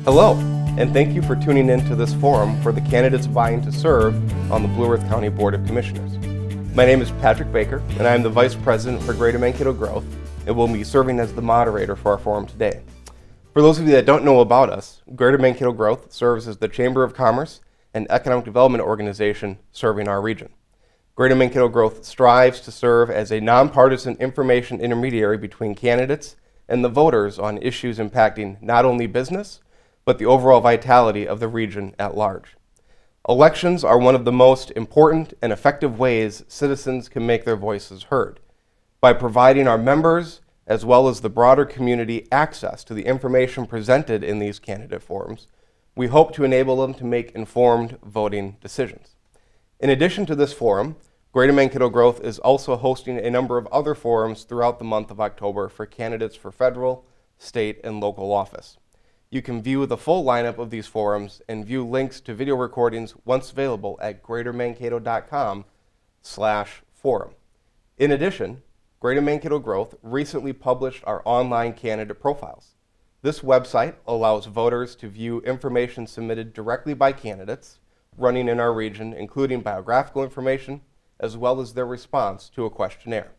Hello, and thank you for tuning in to this forum for the candidates vying to serve on the Blue Earth County Board of Commissioners. My name is Patrick Baker, and I am the Vice President for Greater Mankato Growth, and will be serving as the moderator for our forum today. For those of you that don't know about us, Greater Mankato Growth serves as the Chamber of Commerce and Economic Development organization serving our region. Greater Mankato Growth strives to serve as a nonpartisan information intermediary between candidates and the voters on issues impacting not only business, but the overall vitality of the region at large. Elections are one of the most important and effective ways citizens can make their voices heard. By providing our members, as well as the broader community, access to the information presented in these candidate forums, we hope to enable them to make informed voting decisions. In addition to this forum, Greater Mankato Growth is also hosting a number of other forums throughout the month of October for candidates for federal, state, and local office. You can view the full lineup of these forums and view links to video recordings once available at greatermankato.com/forum. In addition, Greater Mankato Growth recently published our online candidate profiles. This website allows voters to view information submitted directly by candidates running in our region, including biographical information, as well as their response to a questionnaire.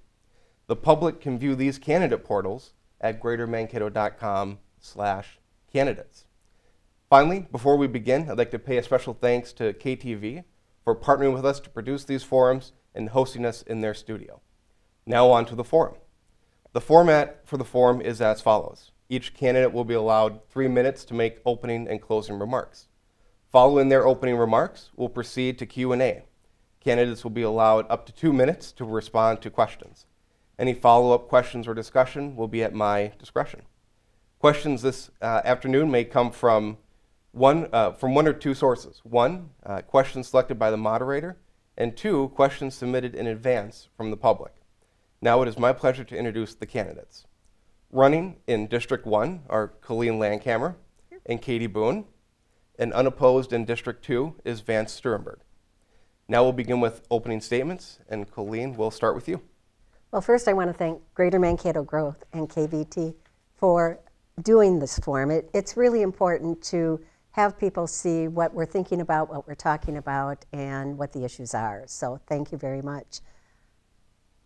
The public can view these candidate portals at greatermankato.com/candidates. Finally, before we begin, I'd like to pay a special thanks to KTV for partnering with us to produce these forums and hosting us in their studio. Now on to the forum. The format for the forum is as follows. Each candidate will be allowed 3 minutes to make opening and closing remarks. Following their opening remarks, we'll proceed to Q&A. Candidates will be allowed up to 2 minutes to respond to questions. Any follow-up questions or discussion will be at my discretion. Questions this afternoon may come from one or two sources. One, questions selected by the moderator, and two, questions submitted in advance from the public. Now it is my pleasure to introduce the candidates. Running in District 1 are Colleen Landkamer and Katie Boone, and unopposed in District 2 is Vance Stuehrenberg. Now we'll begin with opening statements, and Colleen, we'll start with you. Well, first I want to thank Greater Mankato Growth and KVT for doing this forum. It's really important to have people see what we're thinking about, what we're talking about, and what the issues are. So thank you very much.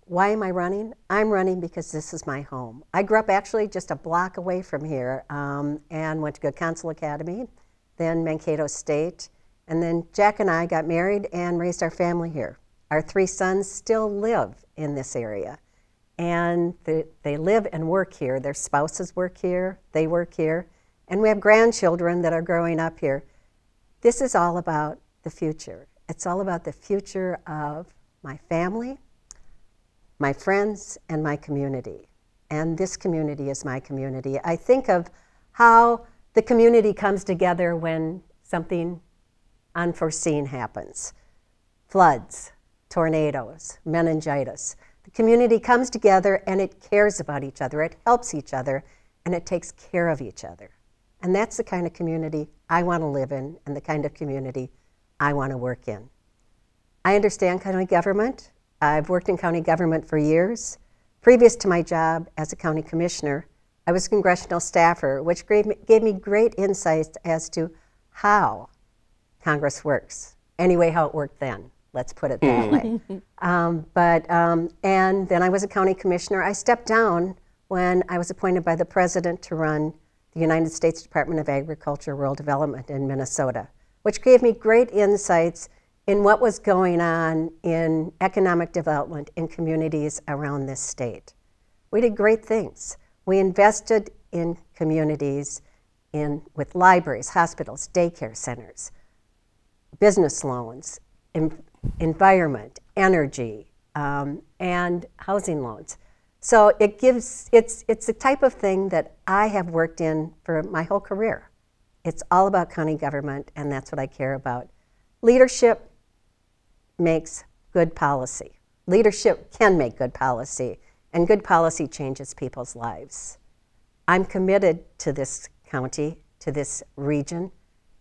Why am I running? I'm running because this is my home. I grew up actually just a block away from here and went to Good Counsel Academy, then Mankato State, and then Jack and I got married and raised our family here. Our 3 sons still live in this area. And they live and work here. Their spouses work here, they work here, and we have grandchildren that are growing up here. This is all about the future. It's all about the future of my family, my friends, and my community. And this community is my community. I think of how the community comes together when something unforeseen happens. Floods, tornadoes, meningitis. The community comes together and it cares about each other, it helps each other, and it takes care of each other. And that's the kind of community I want to live in and the kind of community I want to work in. I understand county government. I've worked in county government for years. Previous to my job as a county commissioner, I was a congressional staffer, which gave me great insights as to how Congress works. Anyway, how it worked then. Let's put it that way. And then I was a county commissioner. I stepped down when I was appointed by the president to run the United States Department of Agriculture Rural Development in Minnesota, which gave me great insights in what was going on in economic development in communities around this state. We did great things. We invested in communities with libraries, hospitals, daycare centers, business loans, environment, energy, and housing loans. So it's the type of thing that I have worked in for my whole career. It's all about county government, and that's what I care about. Leadership makes good policy. Leadership can make good policy, and good policy changes people's lives. I'm committed to this county, to this region.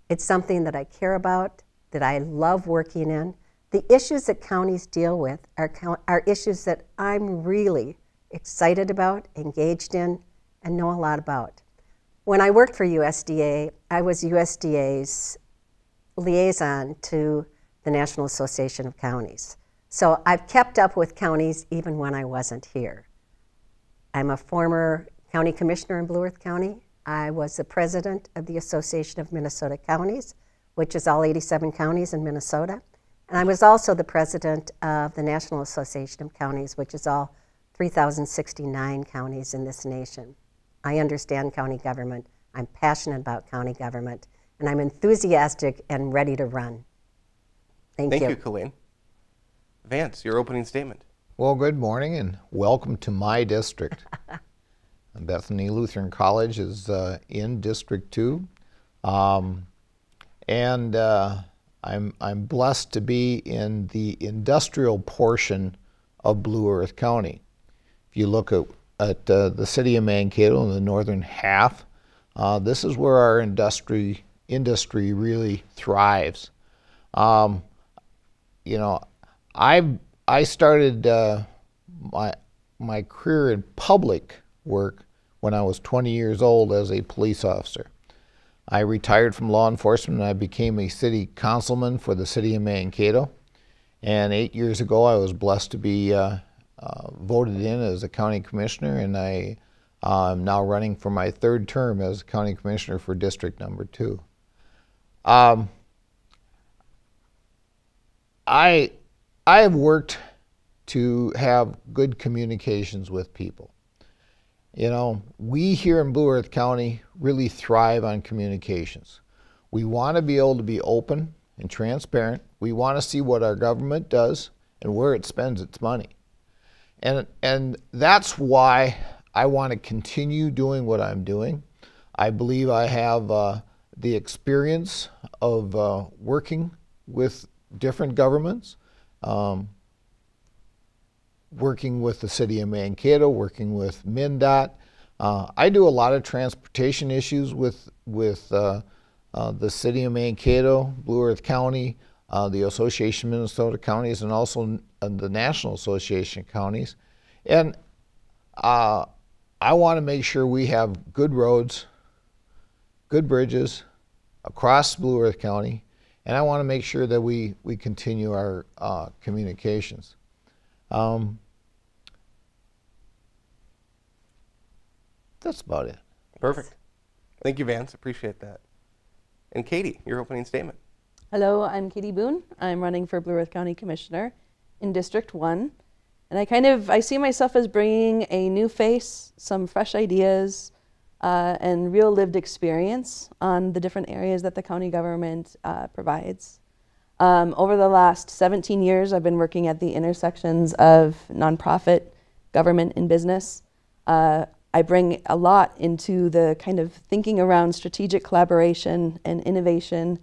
It's something that I care about, that I love working in. The issues that counties deal with are issues that I'm really excited about, engaged in, and know a lot about. When I worked for USDA, I was USDA's liaison to the National Association of Counties. So I've kept up with counties even when I wasn't here. I'm a former county commissioner in Blue Earth County. I was the president of the Association of Minnesota Counties, which is all 87 counties in Minnesota. And I was also the president of the National Association of Counties, which is all 3,069 counties in this nation. I understand county government. I'm passionate about county government, and I'm enthusiastic and ready to run. Thank you. Thank you, Colleen. Vance, your opening statement. Well, good morning and welcome to my district. Bethany Lutheran College is in District 2. I'm blessed to be in the industrial portion of Blue Earth County. If you look at the city of Mankato in the northern half, this is where our industry really thrives. You know, I started my career in public work when I was 20 years old as a police officer. I retired from law enforcement and I became a city councilman for the city of Mankato. And 8 years ago, I was blessed to be voted in as a county commissioner, and I am now running for my third term as county commissioner for District Number 2. I have worked to have good communications with people. You know, we here in Blue Earth County really thrive on communications. We want to be able to be open and transparent. We want to see what our government does and where it spends its money. And that's why I want to continue doing what I'm doing. I believe I have the experience of working with different governments, working with the city of Mankato, working with MnDOT. I do a lot of transportation issues with the city of Mankato, Blue Earth County, the Association of Minnesota Counties, and also the National Association of Counties. And I want to make sure we have good roads, good bridges across Blue Earth County, and I want to make sure that we continue our communications. That's about it. Perfect. Thank you, Vance. Appreciate that. And Katie, your opening statement. Hello, I'm Katie Boone. I'm running for Blue Earth County Commissioner in District 1. And I see myself as bringing a new face, some fresh ideas, and real lived experience on the different areas that the county government provides. Over the last 17 years, I've been working at the intersections of nonprofit, government, and business. I bring a lot into the kind of thinking around strategic collaboration and innovation.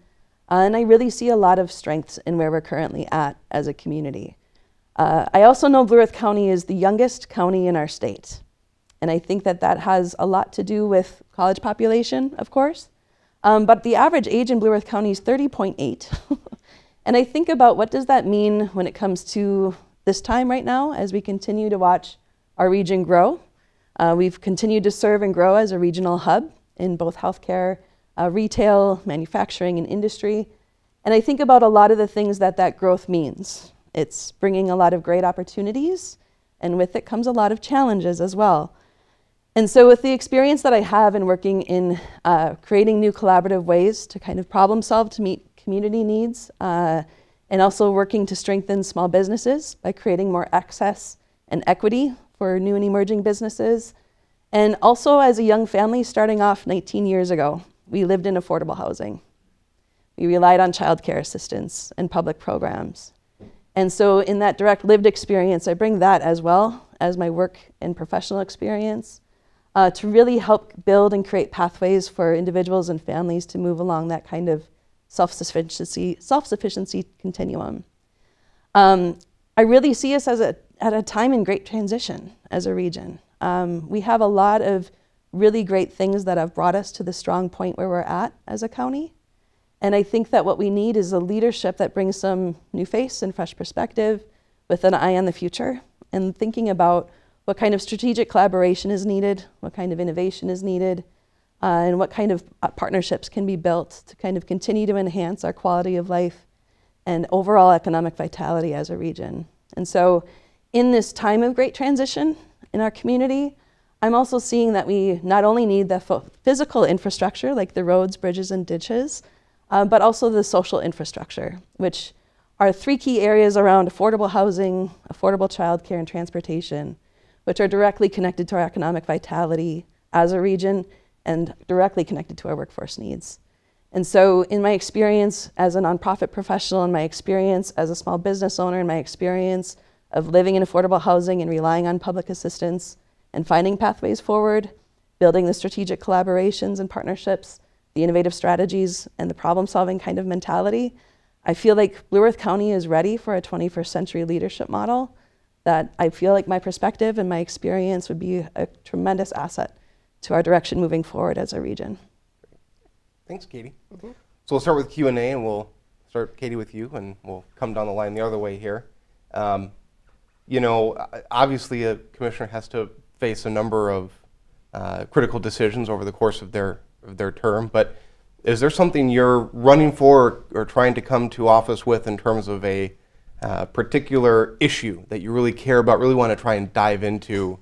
And I really see a lot of strengths in where we're currently at as a community. I also know Blue Earth County is the youngest county in our state. And I think that that has a lot to do with college population, of course. But the average age in Blue Earth County is 30.8. And I think about what does that mean when it comes to this time right now as we continue to watch our region grow. We've continued to serve and grow as a regional hub in both healthcare, retail, manufacturing, and industry. And I think about a lot of the things that that growth means. It's bringing a lot of great opportunities, and with it comes a lot of challenges as well. And so with the experience that I have in working in creating new collaborative ways to kind of problem solve to meet community needs, and also working to strengthen small businesses by creating more access and equity for new and emerging businesses. And also as a young family starting off 19 years ago, we lived in affordable housing. We relied on childcare assistance and public programs. And so in that direct lived experience, I bring that as well as my work and professional experience to really help build and create pathways for individuals and families to move along that kind of self-sufficiency continuum. I really see us as at a time in great transition as a region. We have a lot of really great things that have brought us to the strong point where we're at as a county. And I think that what we need is a leadership that brings some new face and fresh perspective with an eye on the future and thinking about what kind of strategic collaboration is needed, what kind of innovation is needed, and what kind of partnerships can be built to kind of continue to enhance our quality of life and overall economic vitality as a region. And so in this time of great transition in our community, I'm also seeing that we not only need the physical infrastructure, like the roads, bridges, and ditches, but also the social infrastructure, which are three key areas around affordable housing, affordable childcare, and transportation, which are directly connected to our economic vitality as a region and directly connected to our workforce needs. And so in my experience as a nonprofit professional, in my experience as a small business owner, in my experience of living in affordable housing and relying on public assistance and finding pathways forward, building the strategic collaborations and partnerships, the innovative strategies, and the problem-solving kind of mentality, I feel like Blue Earth County is ready for a 21st century leadership model that I feel like my perspective and my experience would be a tremendous asset to our direction moving forward as a region. Thanks, Katie. So we'll start with Q&A, and we'll start, Katie, with you, and we'll come down the line the other way here. You know, obviously a commissioner has to face a number of critical decisions over the course of their term, but is there something you're running for or trying to come to office with in terms of a particular issue that you really care about, really want to try and dive into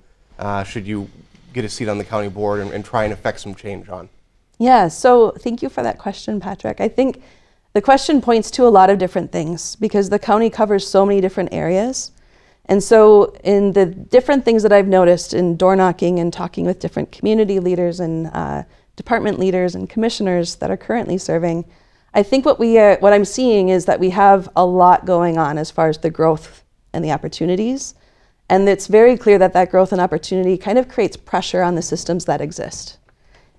should you get a seat on the county board and try and affect some change on? Yeah, so thank you for that question, Patrick. I think the question points to a lot of different things because the county covers so many different areas. And so in the different things that I've noticed in door knocking and talking with different community leaders and department leaders and commissioners that are currently serving, I think what I'm seeing is that we have a lot going on as far as the growth and the opportunities. And it's very clear that that growth and opportunity kind of creates pressure on the systems that exist.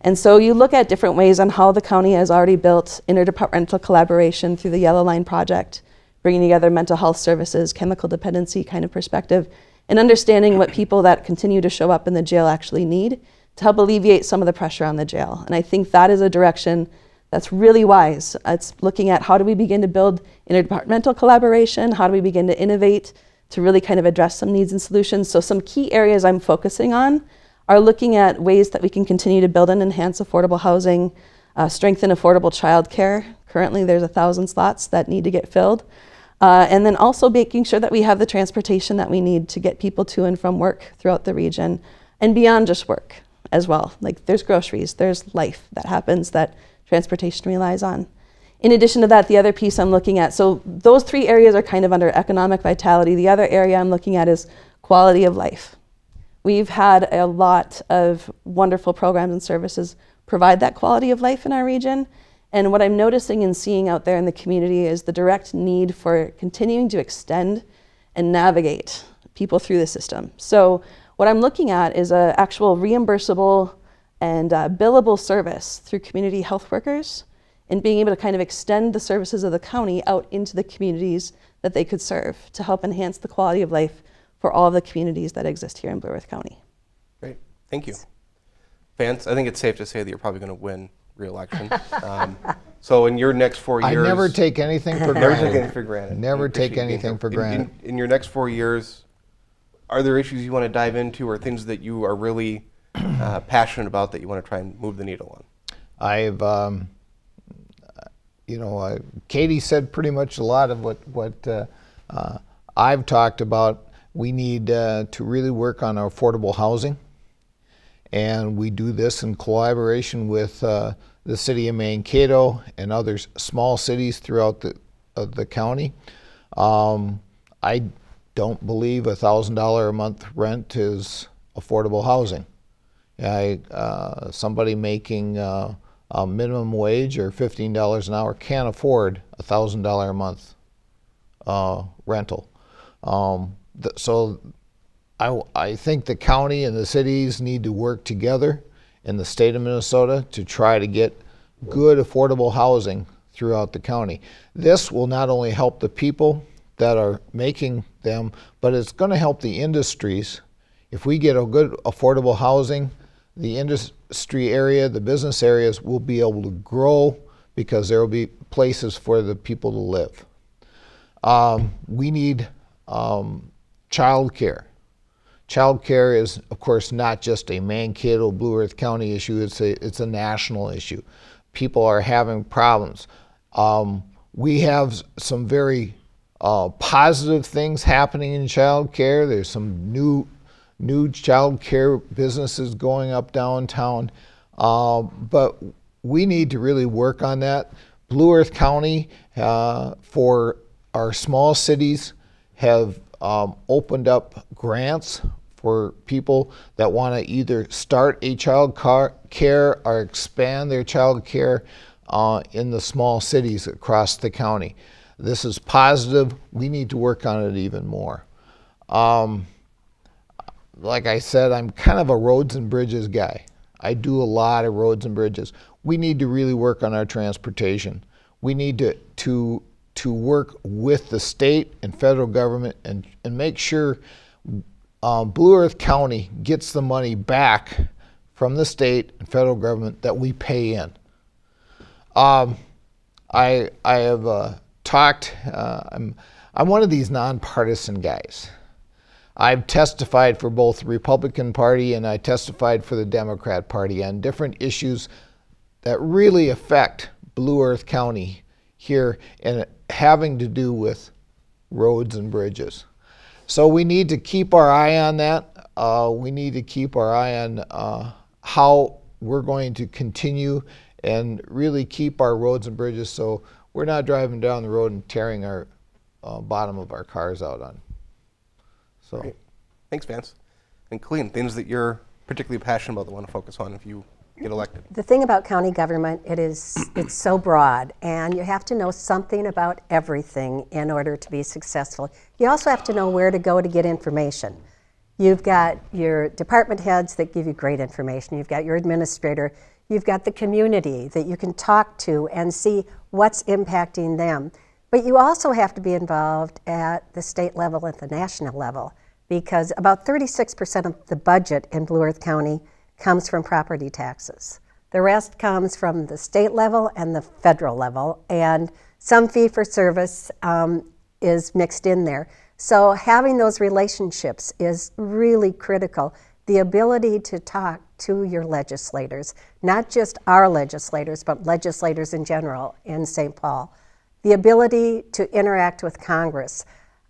And so you look at different ways on how the county has already built interdepartmental collaboration through the Yellow Line project, bringing together mental health services, chemical dependency kind of perspective, and understanding what people that continue to show up in the jail actually need to help alleviate some of the pressure on the jail. And I think that is a direction that's really wise. It's looking at how do we begin to build interdepartmental collaboration, how do we begin to innovate to really kind of address some needs and solutions. So some key areas I'm focusing on are looking at ways that we can continue to build and enhance affordable housing, strengthen affordable childcare. Currently there's 1,000 slots that need to get filled. And then also making sure that we have the transportation that we need to get people to and from work throughout the region and beyond just work as well. Like there's groceries, there's life that happens that transportation relies on. In addition to that, the other piece I'm looking at, so those three areas are kind of under economic vitality. The other area I'm looking at is quality of life. We've had a lot of wonderful programs and services provide that quality of life in our region. And what I'm noticing and seeing out there in the community is the direct need for continuing to extend and navigate people through the system. So what I'm looking at is an actual reimbursable and billable service through community health workers and being able to kind of extend the services of the county out into the communities that they could serve to help enhance the quality of life for all of the communities that exist here in Blue Earth County. Great, thank you. Vance, I think it's safe to say that you're probably going to win re-election. So in your next 4 years... I never take anything for granted. Never take anything for granted. Never take anything for granted. In your next 4 years, are there issues you want to dive into or things that you are really passionate about that you want to try and move the needle on? I've, Katie said pretty much a lot of what I've talked about. We need to really work on our affordable housing, and we do this in collaboration with the city of Mankato and other small cities throughout the county. I don't believe $1,000 a month rent is affordable housing. Somebody making a minimum wage or $15 an hour can't afford $1,000 a month rental. So I think the county and the cities need to work together in the state of Minnesota to try to get good affordable housing throughout the county. This will not only help the people that are making them, but it's going to help the industries. If we get a good affordable housing, the industry area, the business areas will be able to grow because there will be places for the people to live. We need child care. Child care is, of course, not just a Mankato, Blue Earth County issue. It's a national issue. People are having problems. We have some very positive things happening in child care. There's some new child care businesses going up downtown, but we need to really work on that. Blue Earth County, for our small cities, have opened up grants for people that want to either start a child care or expand their child care in the small cities across the county. This is positive. We need to work on it even more. Like I said, I'm kind of a roads and bridges guy. I do a lot of roads and bridges. We need to really work on our transportation. We need to work with the state and federal government and make sure Blue Earth County gets the money back from the state and federal government that we pay in. I have talked, I'm one of these nonpartisan guys. I've testified for both the Republican Party and I testified for the Democrat Party on different issues that really affect Blue Earth County here and having to do with roads and bridges. So we need to keep our eye on that. We need to keep our eye on how we're going to continue and really keep our roads and bridges so we're not driving down the road and tearing our bottom of our cars out on. So, great. Thanks, Vance. And Colleen, things that you're particularly passionate about that want to focus on if you get elected. The thing about county government, it's so broad, and you have to know something about everything in order to be successful. You also have to know where to go to get information. You've got your department heads that give you great information. You've got your administrator. You've got the community that you can talk to and see what's impacting them. But you also have to be involved at the state level, at the national level, because about 36% of the budget in Blue Earth County comes from property taxes. The rest comes from the state level and the federal level, and some fee-for-service is mixed in there. So having those relationships is really critical. The ability to talk to your legislators, not just our legislators, but legislators in general in St. Paul. The ability to interact with Congress.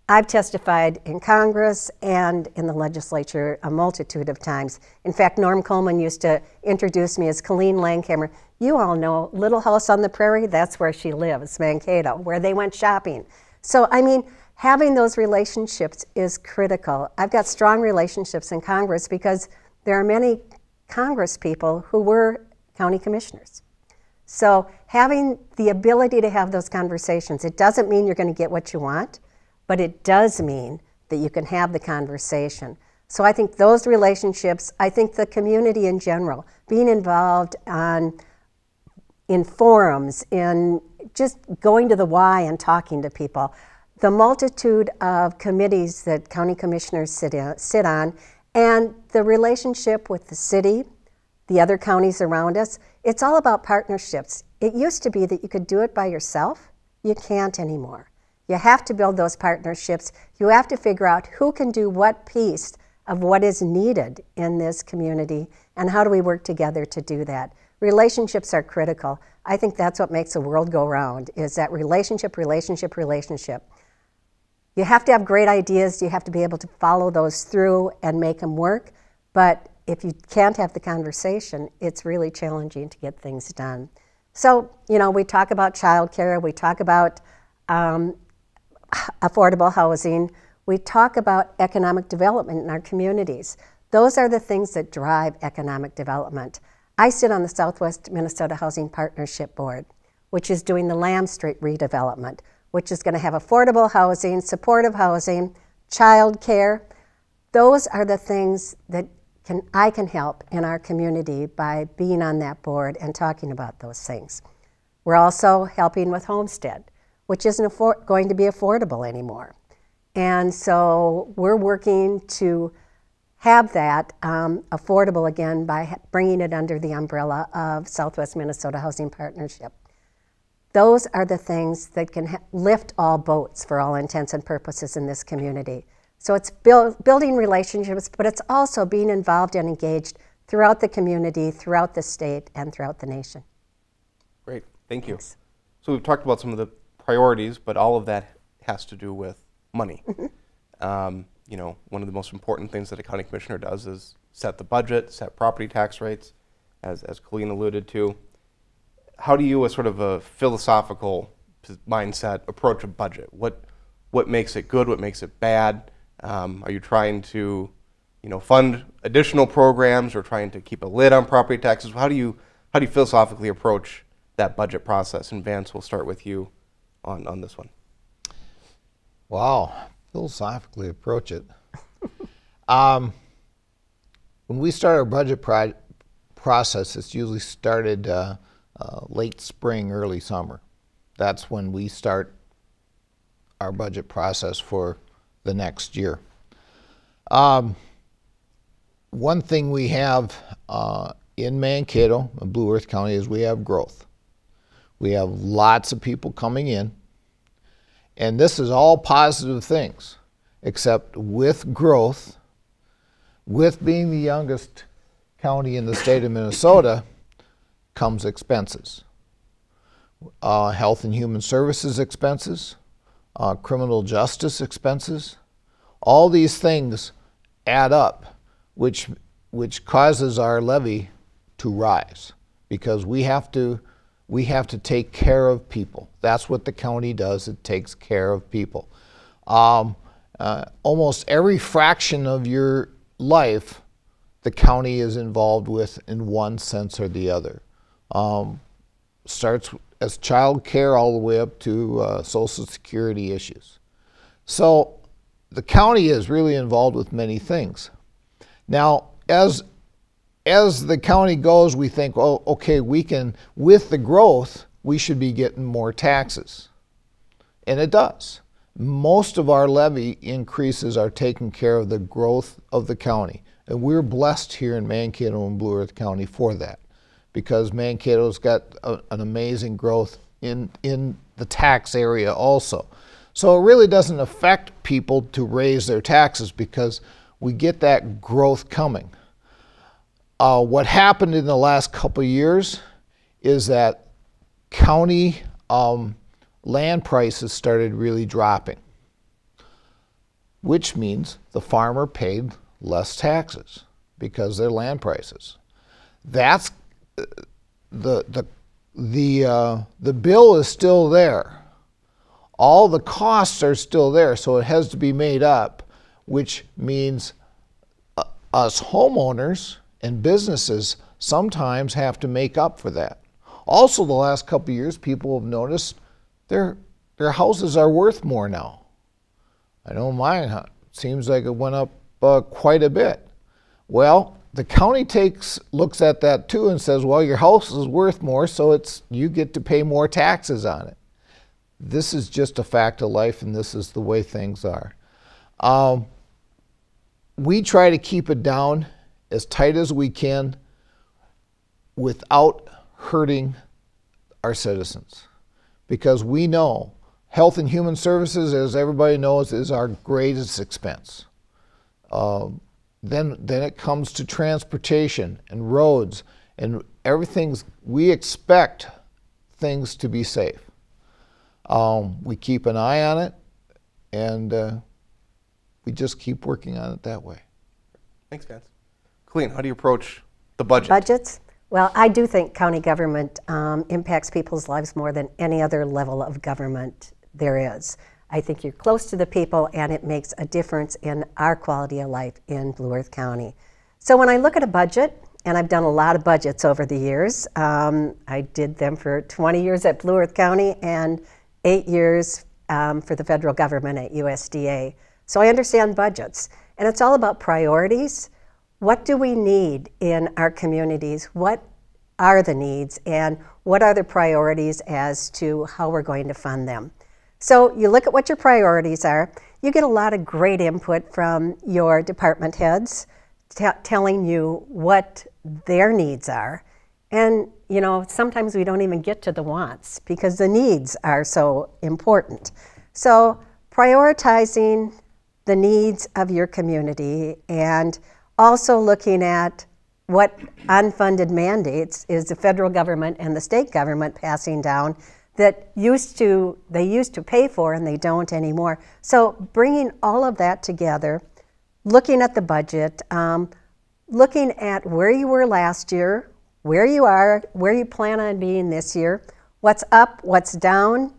I've testified in Congress and in the legislature a multitude of times. In fact, Norm Coleman used to introduce me as Colleen Landkamer. You all know Little House on the Prairie, that's where she lives, Mankato, where they went shopping. So, I mean, having those relationships is critical. I've got strong relationships in Congress because there are many Congress people who were county commissioners. So having the ability to have those conversations, it doesn't mean you're going to get what you want, but it does mean that you can have the conversation. So I think those relationships, I think the community in general, being involved in forums, in just going to the Y and talking to people, the multitude of committees that county commissioners sit on, and the relationship with the city, the other counties around us, it's all about partnerships. It used to be that you could do it by yourself. You can't anymore. You have to build those partnerships. You have to figure out who can do what piece of what is needed in this community, and how do we work together to do that. Relationships are critical. I think that's what makes the world go round, is that relationship, relationship, relationship. You have to have great ideas. You have to be able to follow those through and make them work. But if you can't have the conversation, it's really challenging to get things done. So, you know, we talk about childcare. We talk about affordable housing. We talk about economic development in our communities. Those are the things that drive economic development. I sit on the Southwest Minnesota Housing Partnership Board, which is doing the Lamb Street redevelopment, which is going to have affordable housing, supportive housing, child care. Those are the things that I can help in our community by being on that board and talking about those things. We're also helping with Homestead, which isn't going to be affordable anymore. And so we're working to have that affordable again by bringing it under the umbrella of Southwest Minnesota Housing Partnership. Those are the things that can lift all boats for all intents and purposes in this community. So it's building relationships, but it's also being involved and engaged throughout the community, throughout the state, and throughout the nation. Great, thank you. Thanks. So we've talked about some of the priorities, but all of that has to do with money. You know, one of the most important things that a county commissioner does is set the budget, set property tax rates, as Colleen alluded to. How do you, as sort of a philosophical mindset, approach a budget? What makes it good? What makes it bad? Are you trying to, you know, fund additional programs or trying to keep a lid on property taxes? How do you philosophically approach that budget process? And Vance, we'll start with you on this one. Wow, philosophically approach it. When we start our budget process, it's usually started late spring, early summer. That's when we start our budget process for the next year. One thing we have in Mankato, in Blue Earth County, is we have growth. We have lots of people coming in, and this is all positive things, except with growth, with being the youngest county in the state of Minnesota, comes expenses. Health and Human Services expenses, criminal justice expenses. All these things add up, which causes our levy to rise, because we have to take care of people. That's what the county does. It takes care of people. Almost every fraction of your life, the county is involved with in one sense or the other. Starts as child care all the way up to Social Security issues. So the county is really involved with many things. Now, as the county goes, we think, oh, okay, we can, with the growth, we should be getting more taxes. And it does. Most of our levy increases are taking care of the growth of the county. And we're blessed here in Mankato and Blue Earth County for that, because Mankato's got an amazing growth in the tax area also. So it really doesn't affect people to raise their taxes because we get that growth coming. What happened in the last couple of years is that county land prices started really dropping, which means the farmer paid less taxes because their land prices. That's the bill is still there. All the costs are still there, so it has to be made up, which means us homeowners and businesses sometimes have to make up for that. Also, the last couple of years, people have noticed their houses are worth more now. I know mine seems like it went up quite a bit. Well, the county looks at that too and says, well, your house is worth more, so you get to pay more taxes on it. This is just a fact of life, and this is the way things are. We try to keep it down as tight as we can without hurting our citizens, because we know Health and Human Services, as everybody knows, is our greatest expense. Then it comes to transportation and roads and everything. We expect things to be safe. We keep an eye on it, and we just keep working on it that way. Thanks, Vance. Colleen, how do you approach the budget? Budgets? Well, I do think county government impacts people's lives more than any other level of government there is. I think you're close to the people, and it makes a difference in our quality of life in Blue Earth County. So when I look at a budget, and I've done a lot of budgets over the years, I did them for 20 years at Blue Earth County and 8 years for the federal government at USDA. So I understand budgets, and it's all about priorities. What do we need in our communities? What are the needs, and what are the priorities as to how we're going to fund them? So you look at what your priorities are. You get a lot of great input from your department heads telling you what their needs are. And you know, sometimes we don't even get to the wants because the needs are so important. So prioritizing the needs of your community, and also looking at what unfunded mandates is the federal government and the state government passing down that they used to pay for and they don't anymore. So bringing all of that together, looking at the budget, looking at where you were last year, where you are, where you plan on being this year, what's up, what's down,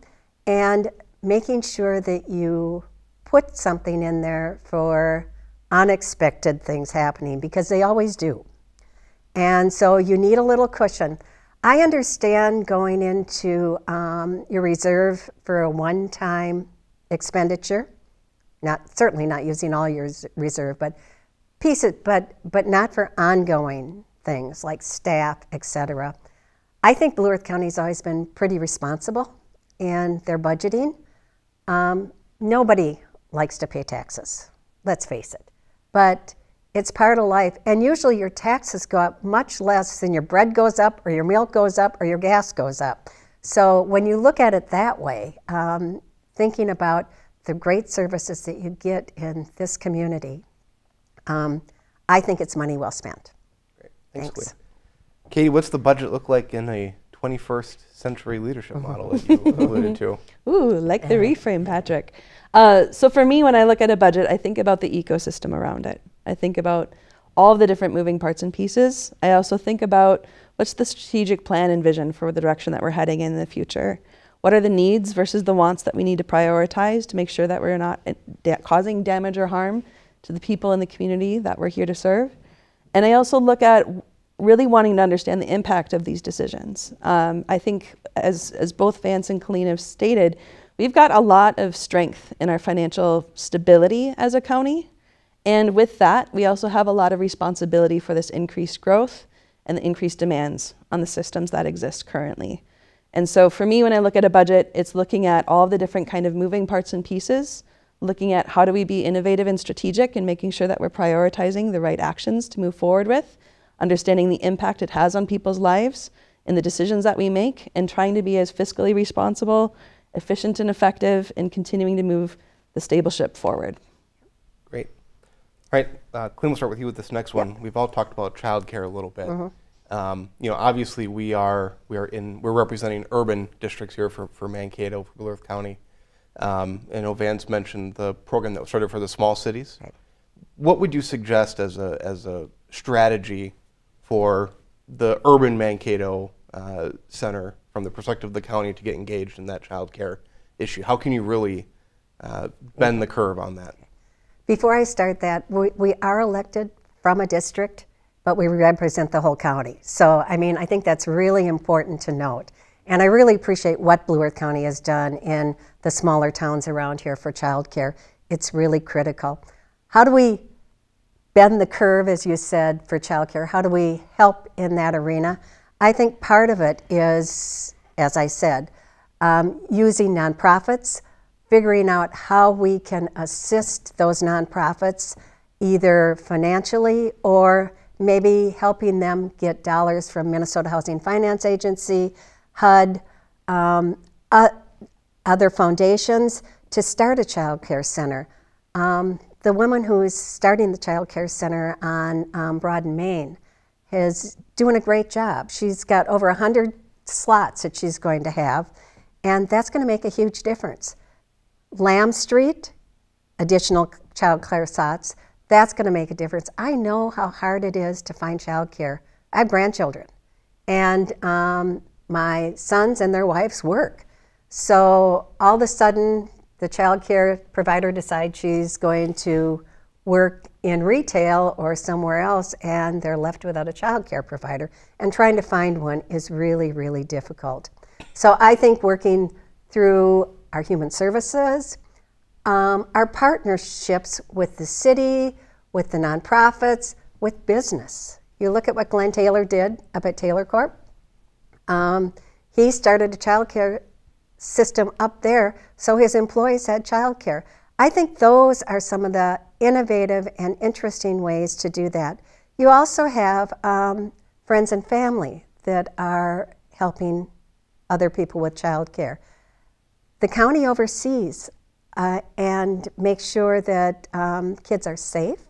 and making sure that you put something in there for unexpected things happening, because they always do. And so you need a little cushion. I understand going into your reserve for a one-time expenditure, certainly not using all your reserve, but but not for ongoing things like staff, etc. I think Blue Earth County's always been pretty responsible in their budgeting. Nobody likes to pay taxes, let's face it, but it's part of life, and usually your taxes go up much less than your bread goes up, or your milk goes up, or your gas goes up. So when you look at it that way, thinking about the great services that you get in this community, I think it's money well spent. Great. Thanks. Katie, what's the budget look like in a 21st century leadership model that you alluded to? Ooh, like the reframe, Patrick. So for me, when I look at a budget, I think about the ecosystem around it. I think about all of the different moving parts and pieces. I also think about what's the strategic plan and vision for the direction that we're heading in the future. What are the needs versus the wants that we need to prioritize to make sure that we're not causing damage or harm to the people in the community that we're here to serve. And I also look at really wanting to understand the impact of these decisions. I think as both Vance and Colleen have stated, we've got a lot of strength in our financial stability as a county. And with that, we also have a lot of responsibility for this increased growth and the increased demands on the systems that exist currently. And so for me, when I look at a budget, it's looking at all the different kind of moving parts and pieces, looking at how do we be innovative and strategic and making sure that we're prioritizing the right actions to move forward with, understanding the impact it has on people's lives and the decisions that we make, and trying to be as fiscally responsible, efficient and effective, and continuing to move the stable ship forward. Great. All right, Colleen, we'll start with you with this next one. Yep. We've all talked about childcare a little bit. You know, obviously we're representing urban districts here for Mankato, for Blue Earth County. I know Vance mentioned the program that was started for the small cities. Right. What would you suggest as a strategy for the urban Mankato center from the perspective of the county to get engaged in that childcare issue? How can you really bend the curve on that? Before I start that, we are elected from a district, but we represent the whole county. So, I mean, I think that's really important to note. And I really appreciate what Blue Earth County has done in the smaller towns around here for childcare. It's really critical. How do we bend the curve, as you said, for childcare? How do we help in that arena? I think part of it is, as I said, using nonprofits, figuring out how we can assist those nonprofits either financially or maybe helping them get dollars from Minnesota Housing Finance Agency, HUD, other foundations to start a child care center. The woman who is starting the child care center on Broad and Main is doing a great job. She's got over 100 slots that she's going to have, and that's going to make a huge difference. Lamb Street, additional child care slots, that's going to make a difference. I know how hard it is to find child care. I have grandchildren, and my sons and their wives work. So all of a sudden, the child care provider decides she's going to work in retail or somewhere else, and they're left without a child care provider. And trying to find one is really, really difficult. So I think working through our human services, our partnerships with the city, with the nonprofits, with business. You look at what Glenn Taylor did up at Taylor Corp. He started a child care system up there so his employees had child care. I think those are some of the innovative and interesting ways to do that. You also have friends and family that are helping other people with child care. The county oversees and make sure that kids are safe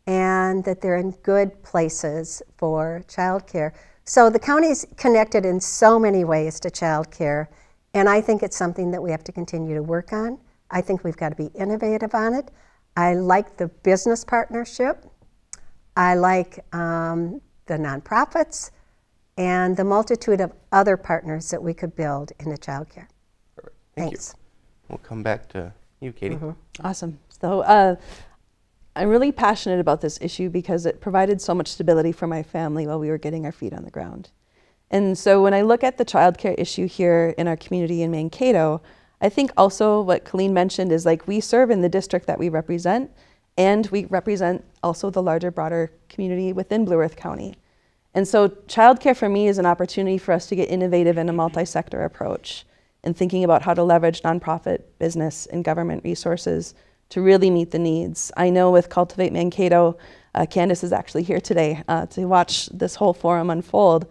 and that they're in good places for childcare. So the county's connected in so many ways to childcare, and I think it's something that we have to continue to work on. I think we've got to be innovative on it. I like the business partnership. I like the nonprofits and the multitude of other partners that we could build in the childcare. Perfect. Thanks. We'll come back to you, Katie. Awesome. So I'm really passionate about this issue because it provided so much stability for my family while we were getting our feet on the ground. And so when I look at the childcare issue here in our community in Mankato, I think also what Colleen mentioned is like we serve in the district that we represent, and we represent also the larger, broader community within Blue Earth County. And so childcare for me is an opportunity for us to get innovative in a multi-sector approach and thinking about how to leverage nonprofit, business, and government resources to really meet the needs. I know with Cultivate Mankato, Candace is actually here today to watch this whole forum unfold.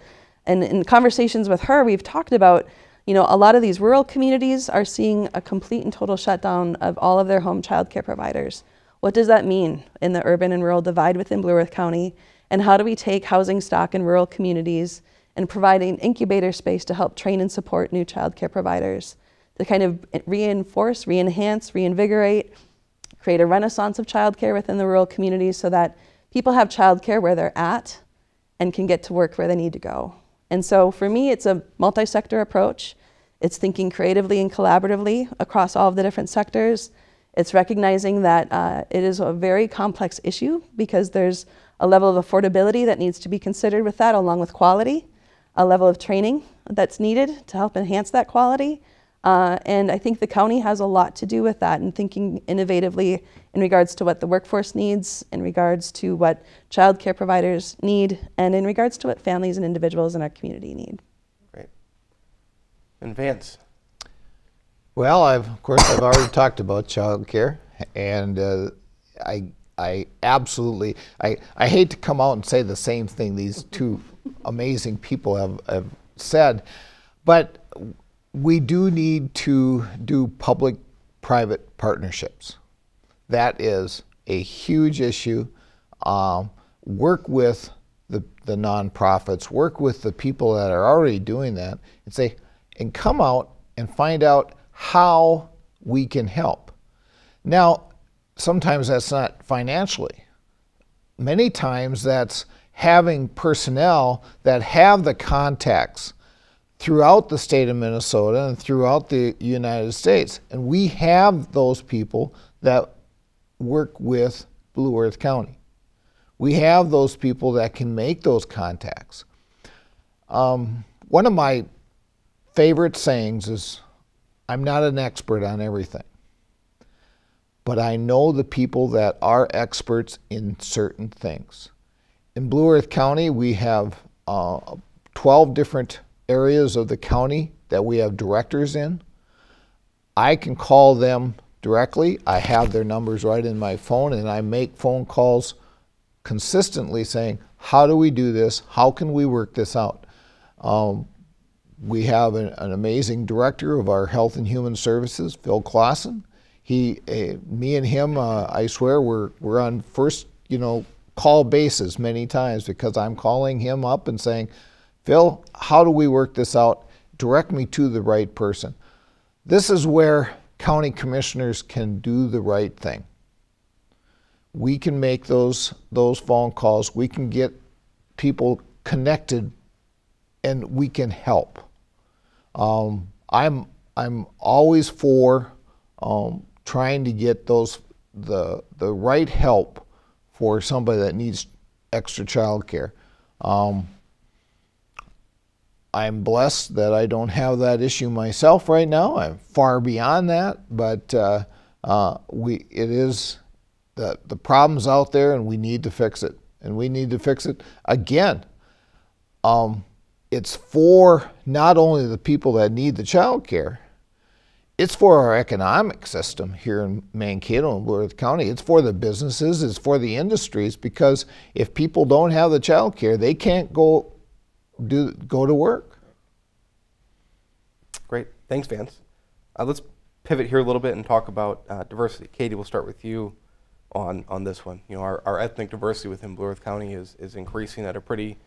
And in conversations with her, we've talked about, you know, a lot of these rural communities are seeing a complete and total shutdown of all of their home childcare providers. What does that mean in the urban and rural divide within Blue Earth County? And how do we take housing stock in rural communities and provide an incubator space to help train and support new childcare providers to kind of reinforce, re-enhance, reinvigorate, create a renaissance of childcare within the rural communities so that people have childcare where they're at and can get to work where they need to go. And so for me, it's a multi-sector approach. It's thinking creatively and collaboratively across all of the different sectors. It's recognizing that it is a very complex issue because there's a level of affordability that needs to be considered with that, along with quality, a level of training that's needed to help enhance that quality. And I think the county has a lot to do with that and thinking innovatively in regards to what the workforce needs, in regards to what childcare providers need, and in regards to what families and individuals in our community need. Great. And Vance? Well, of course, I've already talked about childcare, and I absolutely, I hate to come out and say the same thing these two amazing people have said, but we do need to do public-private partnerships. That is a huge issue. Work with the nonprofits, work with the people that are already doing that, and come out and find out how we can help. Now, sometimes that's not financially. Many times that's having personnel that have the contacts throughout the state of Minnesota and throughout the United States. And we have those people that work with Blue Earth County. We have those people that can make those contacts. One of my favorite sayings is, I'm not an expert on everything, but I know the people that are experts in certain things. In Blue Earth County, we have 12 different areas of the county that we have directors in. I can call them directly. I have their numbers right in my phone, and I make phone calls consistently saying, how do we do this? How can we work this out? We have an amazing director of our Health and Human Services, Phil Clausen. Me and him, I swear, we're on first, call basis many times because I'm calling him up and saying, Phil, how do we work this out? Direct me to the right person. This is where county commissioners can do the right thing. We can make those phone calls. We can get people connected, and we can help. I'm always for trying to get the right help for somebody that needs extra child care. I'm blessed that I don't have that issue myself right now. I'm far beyond that, but it is the problem's out there, and we need to fix it. And we need to fix it again. It's for not only the people that need the child care, it's for our economic system here in Mankato and Blue Earth County. It's for the businesses, it's for the industries, because if people don't have the child care, they can't go to work. Great. Thanks, Vance. Let's pivot here a little bit and talk about diversity. Katie, we'll start with you on this one. You know, our ethnic diversity within Blue Earth County is increasing at a pretty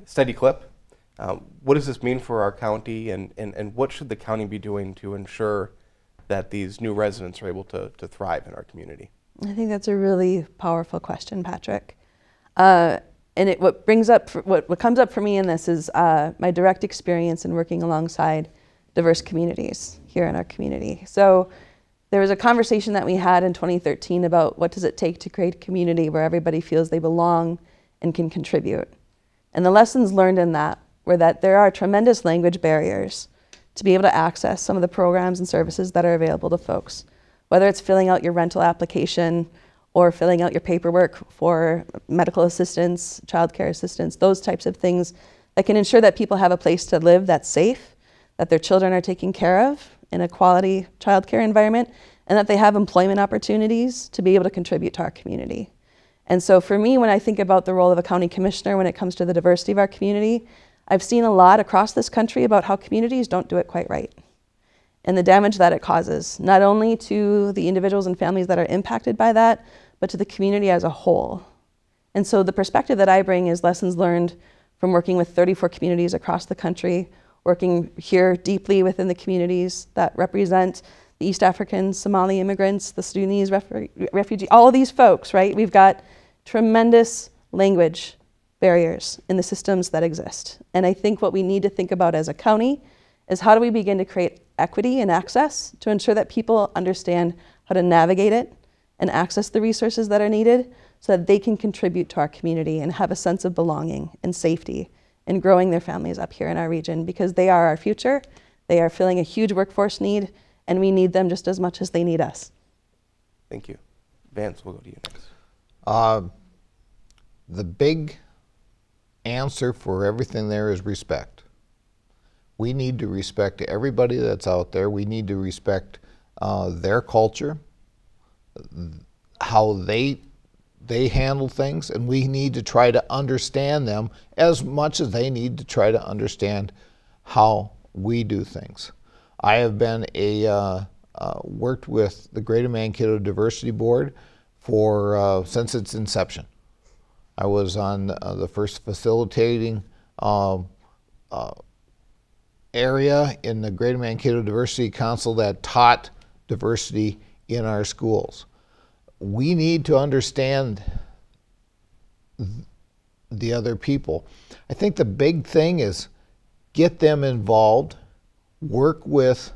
steady clip. What does this mean for our county, and what should the county be doing to ensure that these new residents are able to thrive in our community? I think that's a really powerful question, Patrick. And what comes up for me in this is my direct experience in working alongside diverse communities here in our community. So there was a conversation that we had in 2013 about what does it take to create a community where everybody feels they belong and can contribute. And the lessons learned in that were that there are tremendous language barriers to be able to access some of the programs and services that are available to folks, whether it's filling out your rental application or filling out your paperwork for medical assistance, childcare assistance, those types of things that can ensure that people have a place to live that's safe, that their children are taken care of in a quality childcare environment, and that they have employment opportunities to be able to contribute to our community. And so for me, when I think about the role of a county commissioner when it comes to the diversity of our community, I've seen a lot across this country about how communities don't do it quite right, and the damage that it causes, not only to the individuals and families that are impacted by that, but to the community as a whole. And so the perspective that I bring is lessons learned from working with 34 communities across the country, working here deeply within the communities that represent the East African, Somali immigrants, the Sudanese refugee, all of these folks, right? We've got tremendous language barriers in the systems that exist. And I think what we need to think about as a county is how do we begin to create equity and access to ensure that people understand how to navigate it and access the resources that are needed so that they can contribute to our community and have a sense of belonging and safety and growing their families up here in our region, because they are our future. They are filling a huge workforce need, and we need them just as much as they need us. Thank you. Vance, we'll go to you next. The big answer for everything there is respect. We need to respect everybody that's out there. We need to respect their culture, how they handle things, and we need to try to understand them as much as they need to try to understand how we do things. I have been worked with the Greater Mankato Diversity Board since its inception. I was on the first facilitating area in the Greater Mankato Diversity Council that taught diversity in our schools. We need to understand the other people. I think the big thing is get them involved, work with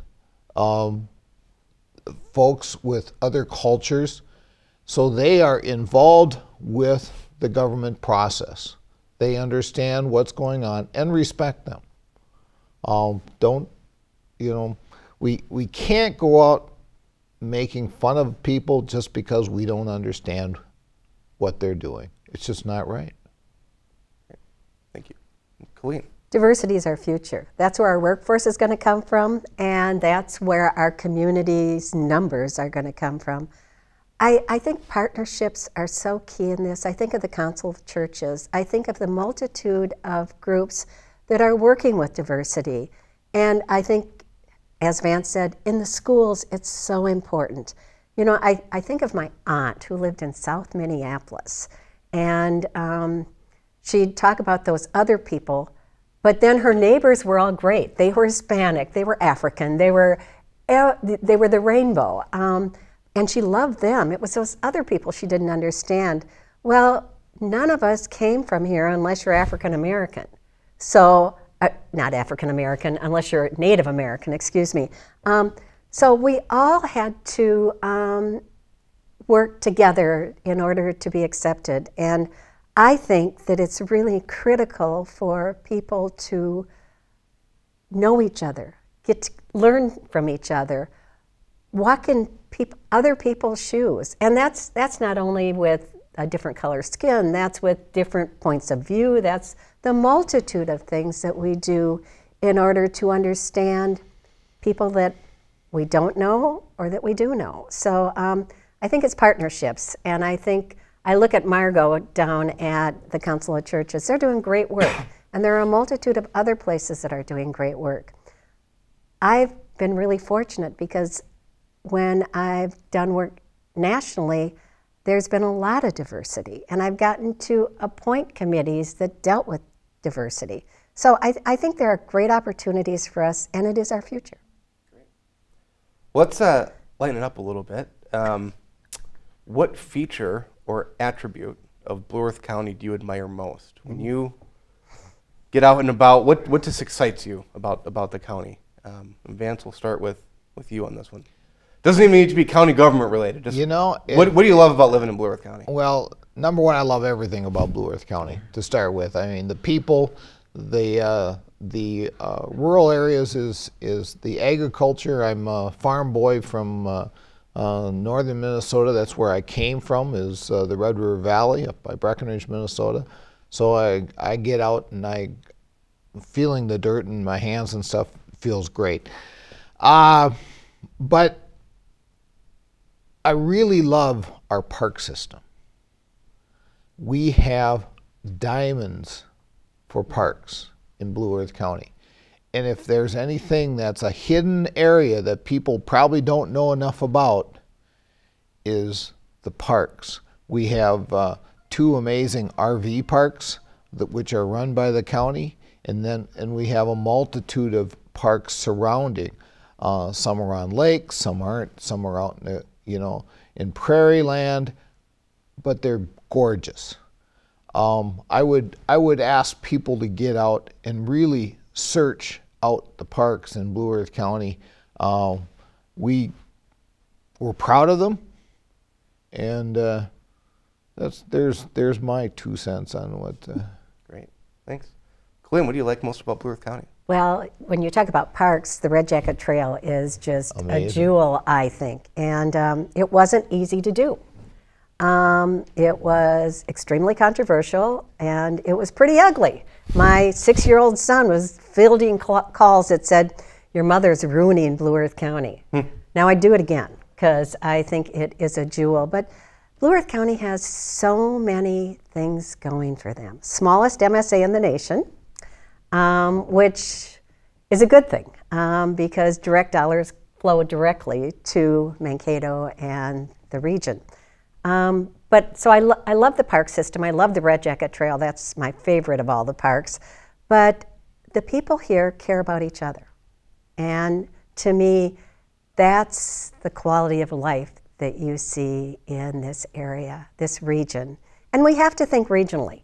folks with other cultures so they are involved with the government process. They understand what's going on and respect them. We can't go out making fun of people just because we don't understand what they're doing. It's just not right. Thank you. Colleen. Diversity is our future. That's where our workforce is going to come from, and that's where our community's numbers are going to come from. I think partnerships are so key in this. I think of the Council of Churches. I think of the multitude of groups that are working with diversity. And I think, as Vance said, in the schools, it's so important. You know, I think of my aunt who lived in South Minneapolis, and she'd talk about those other people, but then her neighbors were all great. They were Hispanic, they were African, they were the rainbow, and she loved them. It was those other people she didn't understand. Well, none of us came from here unless you're African American. So, not African American, unless you're Native American, excuse me. So we all had to work together in order to be accepted. And I think that it's really critical for people to know each other, get to learn from each other, walk in other people's shoes. And that's not only with a different color skin, that's with different points of view, that's the multitude of things that we do in order to understand people that we don't know or that we do know. So I think it's partnerships, and I look at Margot down at the Council of Churches. They're doing great work, and there are a multitude of other places that are doing great work. I've been really fortunate because when I've done work nationally, there's been a lot of diversity, and I've gotten to appoint committees that dealt with diversity. So I think there are great opportunities for us, and it is our future. Great. Let's lighten it up a little bit. What feature or attribute of Blue Earth County do you admire most? When you get out and about, what just excites you about the county? And Vance, we'll start with you on this one. Doesn't even need to be county government related. Just, you know, what do you love about living in Blue Earth County? Well, number one, I love everything about Blue Earth County to start with. I mean, the people, the rural areas is the agriculture. I'm a farm boy from northern Minnesota. That's where I came from, is the Red River Valley up by Breckenridge, Minnesota. So I get out and feeling the dirt in my hands and stuff feels great. But I really love our park system. We have diamonds for parks in Blue Earth County. And if there's anything that's a hidden area that people probably don't know enough about, is the parks. We have 2 amazing RV parks which are run by the county, and we have a multitude of parks surrounding. Some are on lakes, some aren't, some are out in prairie land, but they're gorgeous. I would ask people to get out and really search out the parks in Blue Earth County. We're proud of them, and there's my 2 cents on what. Great, thanks. Colleen, what do you like most about Blue Earth County? Well, when you talk about parks, the Red Jacket Trail is just amazing. A jewel, I think. And it wasn't easy to do. It was extremely controversial, and it was pretty ugly. My 6-year-old son was fielding calls that said, "Your mother's ruining Blue Earth County." Now I'd do it again, because I think it is a jewel. But Blue Earth County has so many things going for them. Smallest MSA in the nation. Which is a good thing, because direct dollars flow directly to Mankato and the region. So I love the park system. I love the Red Jacket Trail. That's my favorite of all the parks. But the people here care about each other. And to me, that's the quality of life that you see in this area, this region. And we have to think regionally.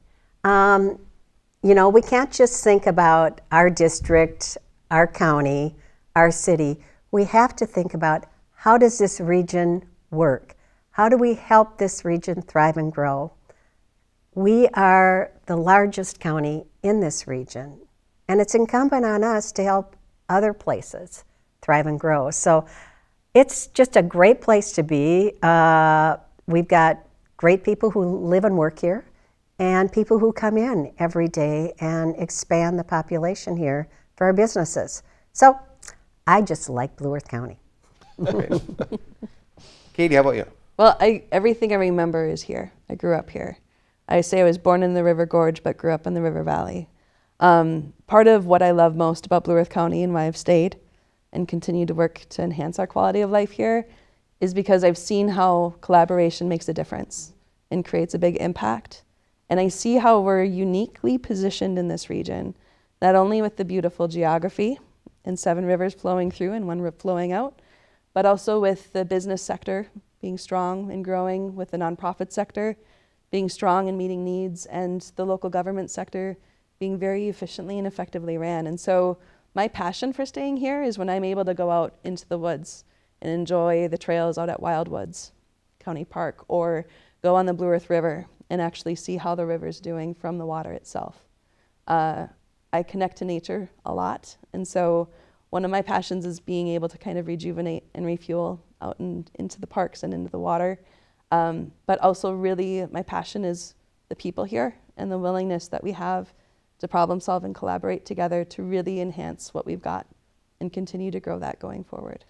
We can't just think about our district, our county, our city. We have to think about, how does this region work? How do we help this region thrive and grow? We are the largest county in this region, and it's incumbent on us to help other places thrive and grow. So it's just a great place to be. We've got great people who live and work here, and people who come in every day and expand the population here for our businesses. So I just like Blue Earth County. Katie, how about you? Well, everything I remember is here. I grew up here. I say I was born in the River Gorge, but grew up in the River Valley. Part of what I love most about Blue Earth County and why I've stayed and continue to work to enhance our quality of life here is because I've seen how collaboration makes a difference and creates a big impact. And I see how we're uniquely positioned in this region, not only with the beautiful geography and 7 rivers flowing through and 1 flowing out, but also with the business sector being strong and growing, with the nonprofit sector being strong and meeting needs, and the local government sector being very efficiently and effectively ran. And so my passion for staying here is when I'm able to go out into the woods and enjoy the trails out at Wildwoods County Park, or go on the Blue Earth River and actually see how the river's doing from the water itself. I connect to nature a lot, and so one of my passions is being able to kind of rejuvenate and refuel out into the parks and into the water. But also really my passion is the people here and the willingness that we have to problem solve and collaborate together to really enhance what we've got and continue to grow that going forward.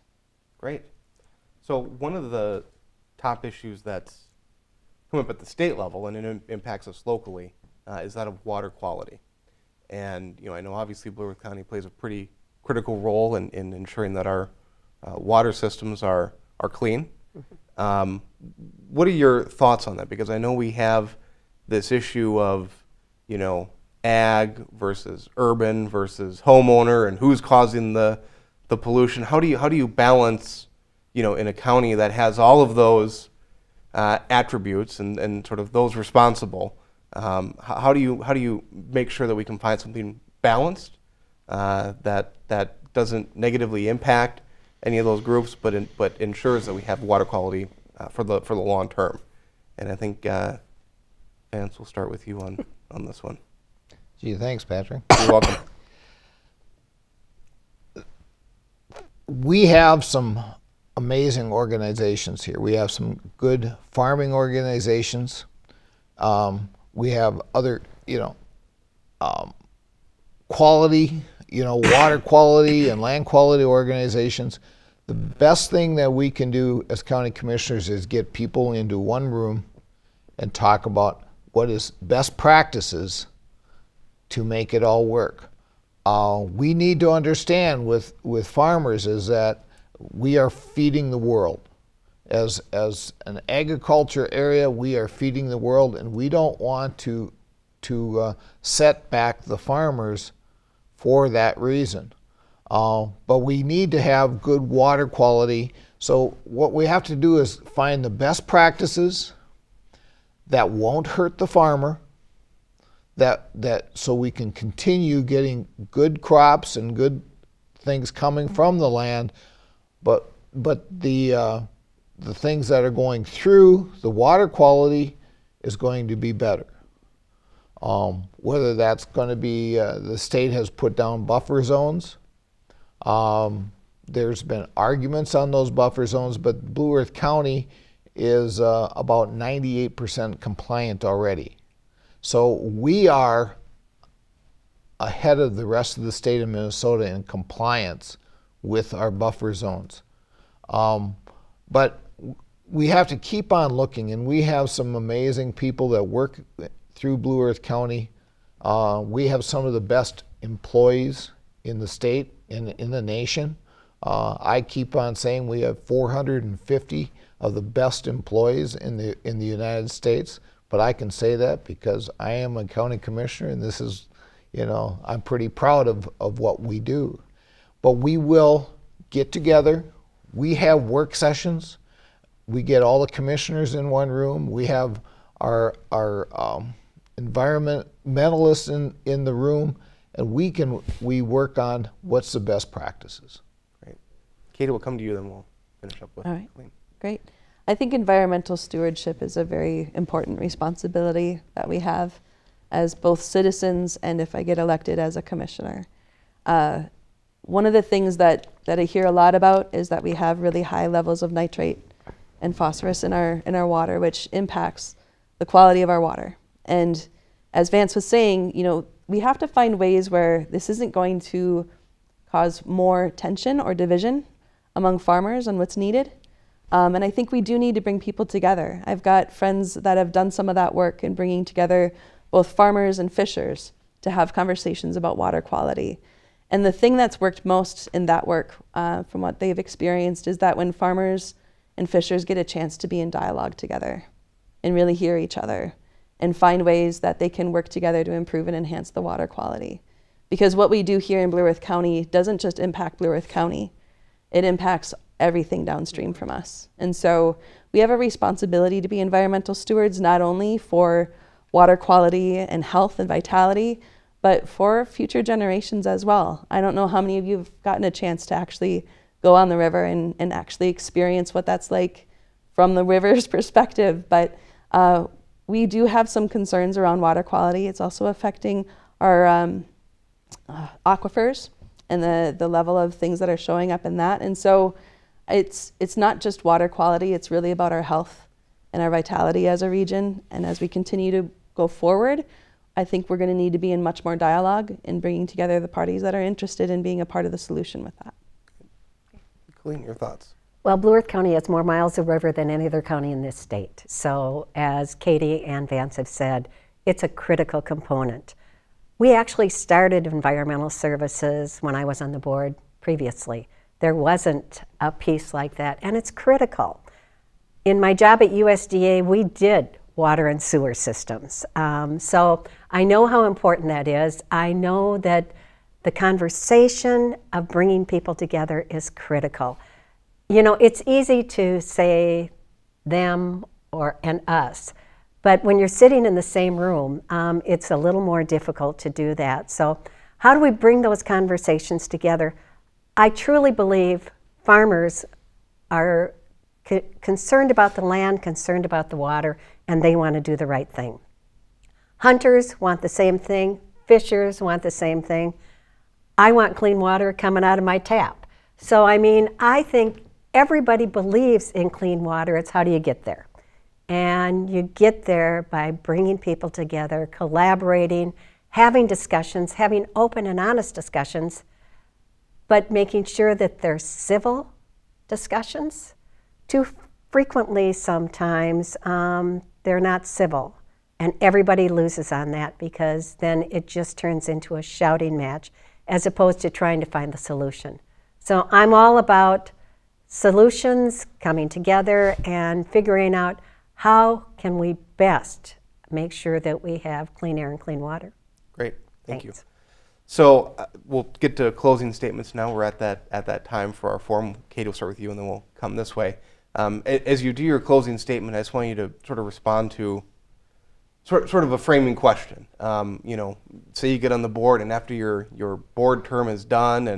Great. So one of the top issues that's come up at the state level and it impacts us locally is that of water quality. And I know obviously Blue Earth County plays a pretty critical role in ensuring that our water systems are are clean. What are your thoughts on that? Because I know we have this issue of, you know, ag versus urban versus homeowner, and who's causing the pollution. How do you balance, you know, in a county that has all of those attributes and sort of those responsible? How do you make sure that we can find something balanced that doesn't negatively impact any of those groups, but ensures that we have water quality for the long term? And I think Vance, we'll start with you on this one. Gee, thanks, Patrick. You're welcome. We have some amazing organizations here. We have some good farming organizations. We have other, quality, water quality and land quality organizations. The best thing that we can do as county commissioners is get people into one room and talk about what is best practices to make it all work. We need to understand with farmers is that we are feeding the world. As an agriculture area, we are feeding the world, and we don't want to set back the farmers for that reason. But we need to have good water quality. So what we have to do is find the best practices that won't hurt the farmer, that so we can continue getting good crops and good things coming from the land, but the things that are going through the water quality is going to be better. Whether that's going to be the state has put down buffer zones. There's been arguments on those buffer zones, but Blue Earth County is about 98% compliant already. So we are ahead of the rest of the state of Minnesota in compliance with our buffer zones. But we have to keep on looking, and we have some amazing people that work through Blue Earth County. We have some of the best employees in the state, in the nation. I keep on saying we have 450 of the best employees in the United States. But I can say that because I am a county commissioner, and this is, I'm pretty proud of what we do. But we will get together. We have work sessions. We get all the commissioners in one room. We have our environmentalists in the room, and we work on what's the best practices. Great. Katie, we'll come to you, then we'll finish up with All right. Colleen. Great. I think environmental stewardship is a very important responsibility that we have as both citizens and if I get elected as a commissioner. One of the things that I hear a lot about is that we have really high levels of nitrate and phosphorus in our water, which impacts the quality of our water. And as Vance was saying, we have to find ways where this isn't going to cause more tension or division among farmers on what's needed. And I think we do need to bring people together. I've got friends that have done some of that work in bringing together both farmers and fishers to have conversations about water quality. And the thing that's worked most in that work, from what they've experienced, is that when farmers and fishers get a chance to be in dialogue together and really hear each other and find ways that they can work together to improve and enhance the water quality. Because what we do here in Blue Earth County doesn't just impact Blue Earth County, it impacts everything downstream from us. And so we have a responsibility to be environmental stewards, not only for water quality and health and vitality, but for future generations as well. I don't know how many of you have gotten a chance to actually go on the river and actually experience what that's like from the river's perspective, but we do have some concerns around water quality. It's also affecting our aquifers and the level of things that are showing up in that. And so it's not just water quality, it's really about our health and our vitality as a region. And as we continue to go forward, I think we're going to need to be in much more dialogue and bringing together the parties that are interested in being a part of the solution with that. Colleen, your thoughts? Well, Blue Earth County has more miles of river than any other county in this state. So as Katie and Vance have said, it's a critical component. We actually started environmental services when I was on the board previously. there wasn't a piece like that, and it's critical. In my job at USDA, we did water and sewer systems. So I know how important that is. I know that the conversation of bringing people together is critical. You know, it's easy to say them and us, but when you're sitting in the same room, it's a little more difficult to do that. So how do we bring those conversations together? I truly believe farmers are concerned about the land, concerned about the water, and they want to do the right thing. Hunters want the same thing. Fishers want the same thing. I want clean water coming out of my tap. So, I mean, I think everybody believes in clean water. It's how do you get there? And you get there by bringing people together, collaborating, having discussions, having open and honest discussions, but making sure that they're civil discussions. Too frequently sometimes they're not civil, and everybody loses on that because then it just turns into a shouting match as opposed to trying to find the solution. So I'm all about solutions, coming together and figuring out how can we best make sure that we have clean air and clean water. Great, thank you. Thanks. So we'll get to closing statements now. We're at that time for our forum. Kate, we'll start with you and then we'll come this way. As you do your closing statement, I just want you to sort of respond to sort of a framing question. You know, say you get on the board and after your board term is done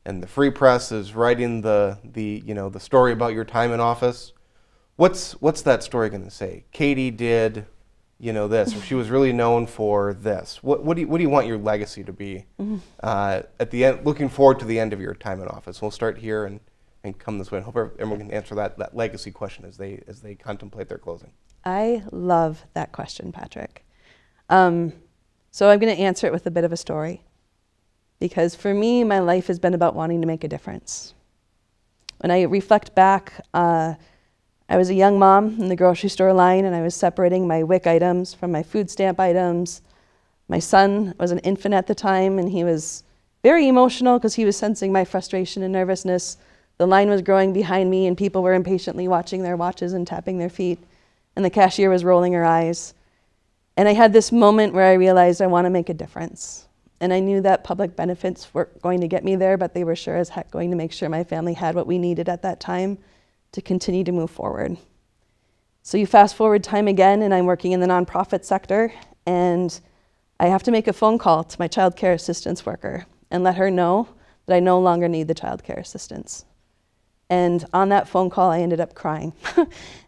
and the Free Press is writing the story about your time in office, what's that story going to say? Katie did, this, or she was really known for this. What do you want your legacy to be at the end, looking forward to the end of your time in office? We'll start here and come this way. I hope everyone can answer that legacy question as they contemplate their closing. I love that question, Patrick. So I'm going to answer it with a bit of a story. Because for me, my life has been about wanting to make a difference. When I reflect back, I was a young mom in the grocery store line, and I was separating my WIC items from my food stamp items. My son was an infant at the time, and he was very emotional because he was sensing my frustration and nervousness. The line was growing behind me, and people were impatiently watching their watches and tapping their feet, and the cashier was rolling her eyes. And I had this moment where I realized I want to make a difference. And I knew that public benefits weren't going to get me there, but they were sure as heck going to make sure my family had what we needed at that time to continue to move forward. So you fast forward time again, and I'm working in the nonprofit sector, and I have to make a phone call to my child care assistance worker and let her know that I no longer need the child care assistance. And on that phone call, I ended up crying.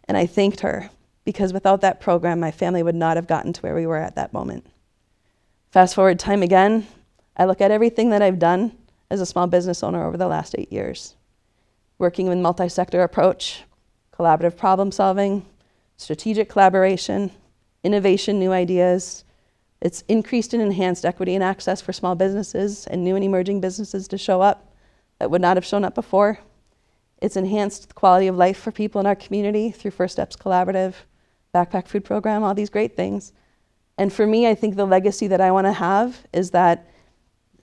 And I thanked her, because without that program, my family would not have gotten to where we were at that moment. Fast forward time again, I look at everything that I've done as a small business owner over the last 8 years. Working with multi-sector approach, collaborative problem solving, strategic collaboration, innovation, new ideas. It's increased and enhanced equity and access for small businesses and new and emerging businesses to show up that would not have shown up before. It's enhanced the quality of life for people in our community through First Steps Collaborative, Backpack Food Program, all these great things. And for me, I think the legacy that I want to have is that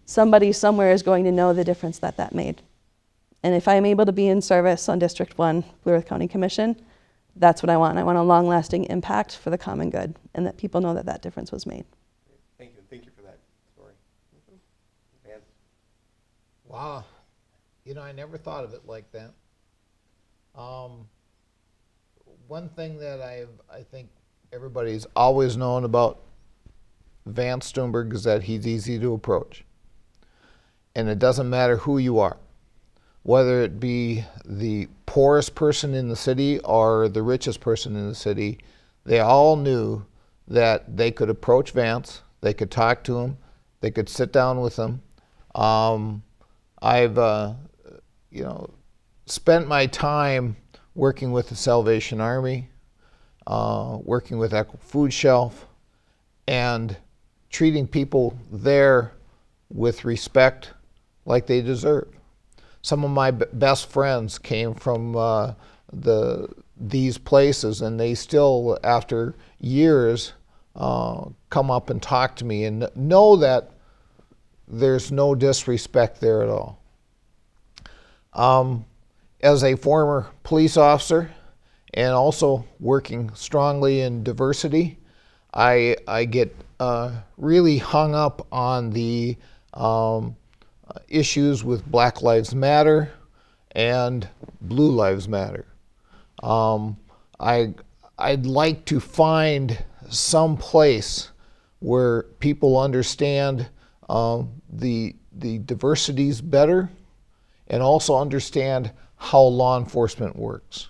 somebody somewhere is going to know the difference that made. And if I'm able to be in service on District 1, Blue Earth County Commission, that's what I want. I want a long-lasting impact for the common good, and that people know that difference was made. Thank you. Thank you for that story. Vance? Wow. I never thought of it like that. One thing that I think everybody's always known about Vance Stuehrenberg is that he's easy to approach. And it doesn't matter who you are, whether it be the poorest person in the city or the richest person in the city, they all knew that they could approach Vance, they could talk to him, they could sit down with him. I've spent my time working with the Salvation Army, working with Equal Food Shelf, and treating people there with respect like they deserve. Some of my best friends came from these places, and they still, after years, come up and talk to me and know that there's no disrespect there at all. As a former police officer and also working strongly in diversity, I get really hung up on the issues with Black Lives Matter and Blue Lives Matter. I'd like to find some place where people understand the diversities better and also understand how law enforcement works.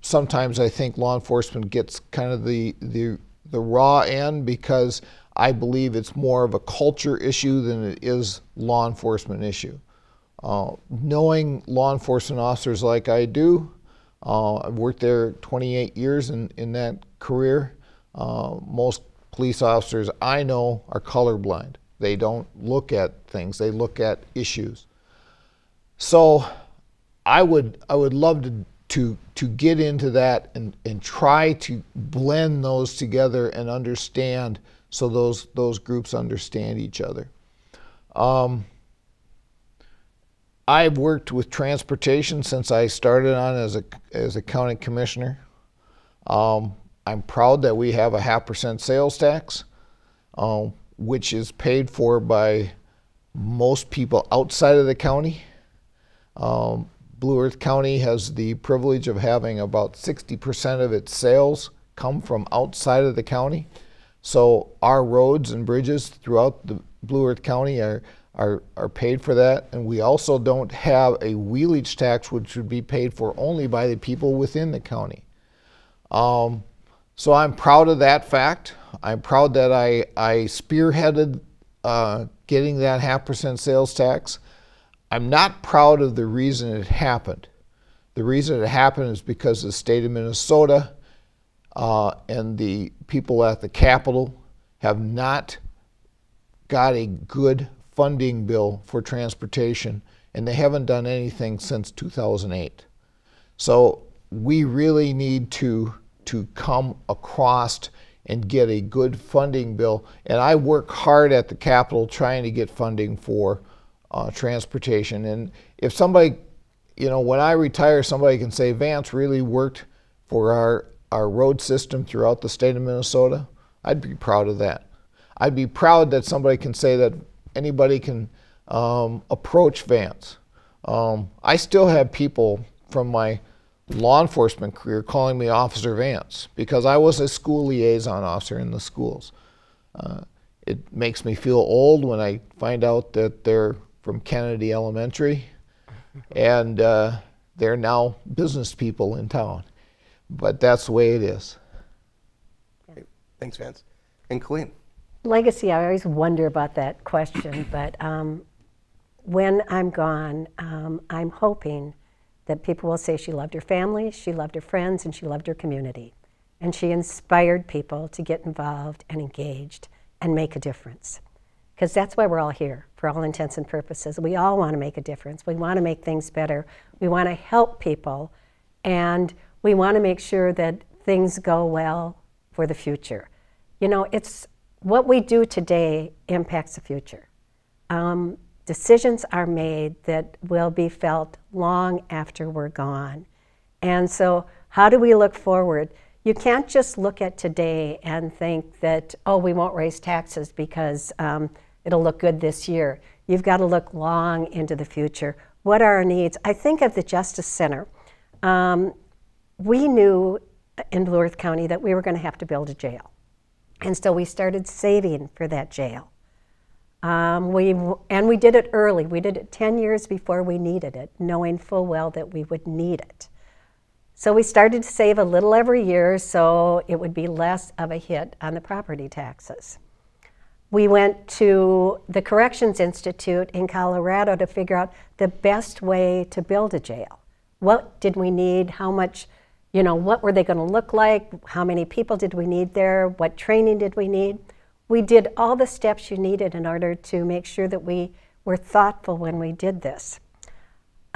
Sometimes I think law enforcement gets kind of the raw end because I believe it's more of a culture issue than it is law enforcement issue. Knowing law enforcement officers like I do, I've worked there 28 years in that career. Most police officers I know are colorblind. They don't look at things, they look at issues. So I would love to get into that and try to blend those together and understand so those groups understand each other. I've worked with transportation since I started on as a county commissioner. I'm proud that we have a 0.5% sales tax, which is paid for by most people outside of the county. Blue Earth County has the privilege of having about 60% of its sales come from outside of the county. So our roads and bridges throughout the Blue Earth County are paid for that. And we also don't have a wheelage tax, which would be paid for only by the people within the county. So I'm proud of that fact. I'm proud that I spearheaded getting that 0.5% sales tax. I'm not proud of the reason it happened. The reason it happened is because the state of Minnesota and the people at the Capitol have not got a good funding bill for transportation, and they haven't done anything since 2008. So we really need to come across and get a good funding bill. And I work hard at the Capitol trying to get funding for transportation. And if somebody, when I retire, somebody can say, Vance really worked for our road system throughout the state of Minnesota, I'd be proud of that. I'd be proud that somebody can say that anybody can approach Vance. I still have people from my law enforcement career calling me Officer Vance because I was a school liaison officer in the schools. It makes me feel old when I find out that they're from Kennedy Elementary and they're now business people in town. But that's the way it is. Thanks, Vance. And Colleen? Legacy, I always wonder about that question, but when I'm gone, I'm hoping that people will say she loved her family, she loved her friends, and she loved her community. And she inspired people to get involved and engaged and make a difference. Because that's why we're all here, for all intents and purposes. We all want to make a difference. We want to make things better. We want to help people. And we want to make sure that things go well for the future. It's what we do today impacts the future. Decisions are made that will be felt long after we're gone. And so how do we look forward? You can't just look at today and think that, oh, we won't raise taxes because it'll look good this year. You've got to look long into the future. What are our needs? I think of the Justice Center. We knew in Blue Earth County that we were going to have to build a jail. And so we started saving for that jail. We did it early. We did it 10 years before we needed it, knowing full well that we would need it. So we started to save a little every year so it would be less of a hit on the property taxes. We went to the Corrections Institute in Colorado to figure out the best way to build a jail. What did we need? How much, what were they going to look like? How many people did we need there? What training did we need? We did all the steps you needed in order to make sure that we were thoughtful when we did this.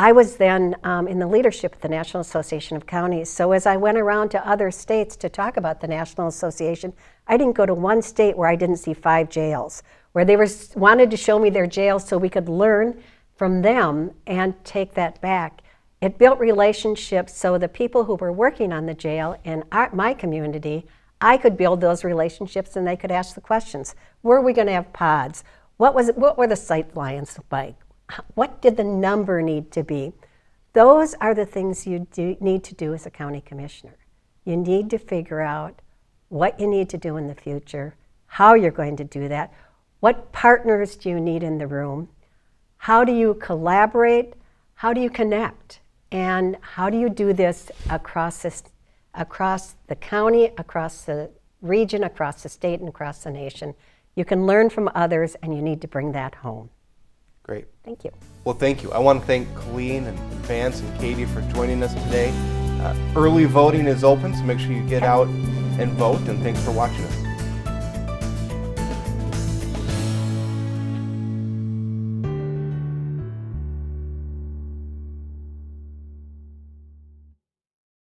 I was then in the leadership of the National Association of Counties. So as I went around to other states to talk about the National Association, I didn't go to one state where I didn't see 5 jails, where they wanted to show me their jails so we could learn from them and take that back. It built relationships so the people who were working on the jail in my community, I could build those relationships and they could ask the questions. Were we going to have pods? What were the sight lines like? What did the number need to be? Those are the things you need to do as a county commissioner. You need to figure out what you need to do in the future, how you're going to do that, what partners do you need in the room, how do you collaborate, how do you connect, and how do you do this across the county, across the region, across the state, and across the nation. You can learn from others, and you need to bring that home. Great. Thank you. Well, thank you. I want to thank Colleen and Vance and Katie for joining us today. Early voting is open, so make sure you get out and vote, and thanks for watching us.